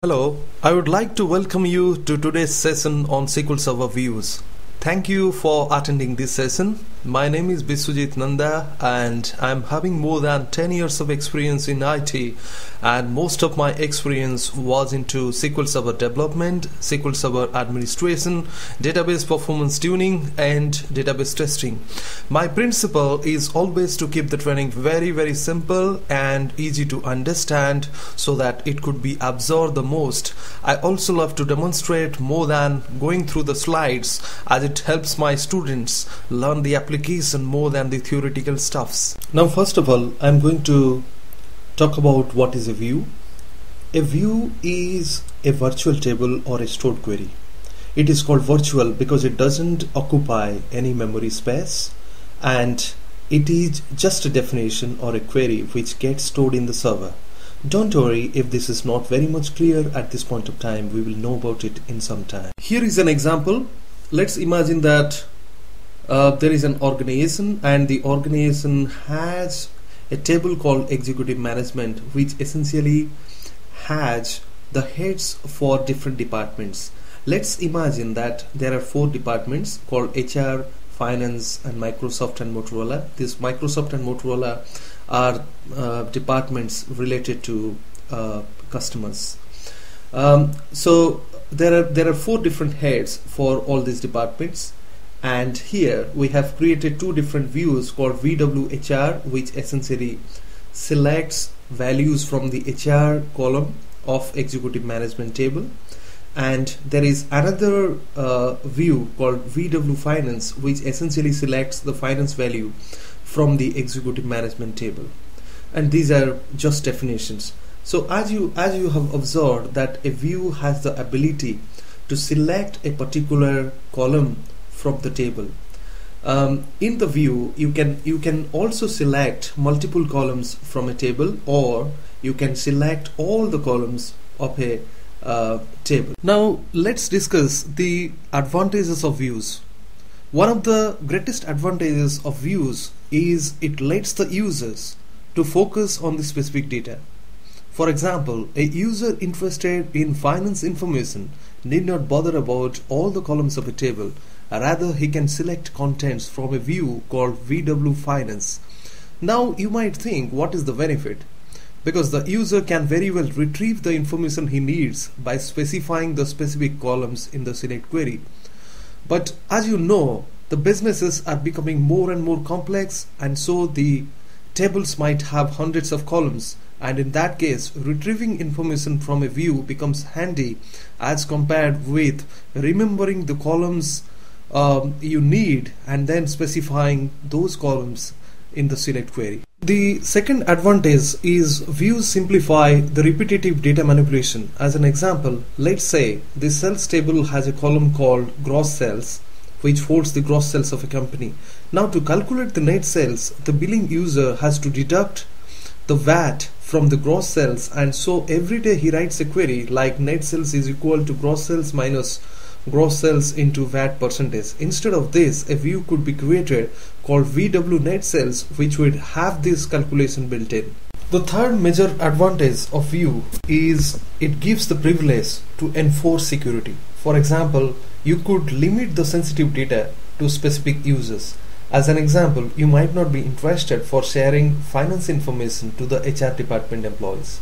Hello, I would like to welcome you to today's session on SQL Server Views. Thank you for attending this session. My name is Biswajit Nanda and I'm having more than 10 years of experience in IT, and most of my experience was into SQL Server development, SQL Server administration, database performance tuning and database testing. My principle is always to keep the training very simple and easy to understand so that it could be absorbed the most. I also love to demonstrate more than going through the slides, as it helps my students learn the application more than the theoretical stuffs. Now first of all, I'm going to talk about what is a view. A view is a virtual table or a stored query. It is called virtual because it doesn't occupy any memory space, and it is just a definition or a query which gets stored in the server. Don't worry if this is not very much clear at this point of time, we will know about it in some time. Here is an example. Let's imagine that there is an organization, and the organization has a table called executive management, which essentially has the heads for different departments. Let's imagine that there are 4 departments called HR, Finance and Microsoft and Motorola. This Microsoft and Motorola are departments related to customers. So there are 4 different heads for all these departments, and here we have created 2 different views called VWHR, which essentially selects values from the HR column of executive management table, and there is another view called VW Finance, which essentially selects the finance value from the executive management table. And these are just definitions. So as you have observed that a view has the ability to select a particular column from the table. In the view, you can also select multiple columns from a table, or you can select all the columns of a table. Now let's discuss the advantages of views. One of the greatest advantages of views is it lets the users to focus on the specific data. For example, a user interested in finance information need not bother about all the columns of a table. Rather, he can select contents from a view called VW Finance. Now you might think, what is the benefit? Because the user can very well retrieve the information he needs by specifying the specific columns in the select query. But as you know, the businesses are becoming more and more complex, and so the tables might have hundreds of columns, and in that case retrieving information from a view becomes handy as compared with remembering the columns you need and then specifying those columns in the select query. The second advantage is views simplify the repetitive data manipulation. As an example, let's say the sales table has a column called gross sales, which holds the gross sales of a company. Now to calculate the net sales, the billing user has to deduct the VAT from the gross sales, and so every day he writes a query like net sales is equal to gross sales minus gross sales into VAT percentage. Instead of this, a view could be created called VW net sales, which would have this calculation built in. The third major advantage of view is it gives the privilege to enforce security. For example, you could limit the sensitive data to specific users. As an example, you might not be interested for sharing finance information to the HR department employees.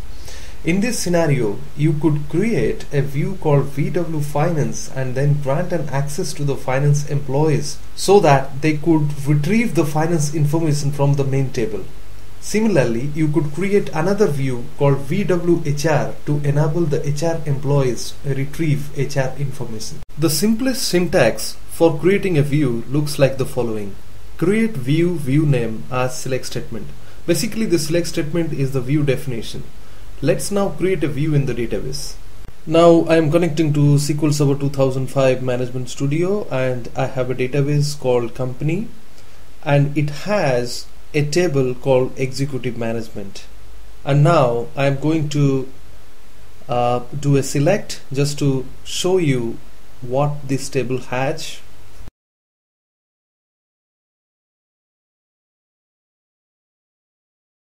In this scenario, you could create a view called VW Finance and then grant an access to the finance employees so that they could retrieve the finance information from the main table. Similarly, you could create another view called VWHR to enable the HR employees retrieve HR information. The simplest syntax for creating a view looks like the following. Create view name as select statement. Basically, the select statement is the view definition. Let's now create a view in the database. Now I am connecting to SQL Server 2005 Management Studio, and I have a database called company, and it has a table called executive management. And now I am going to do a select just to show you what this table has.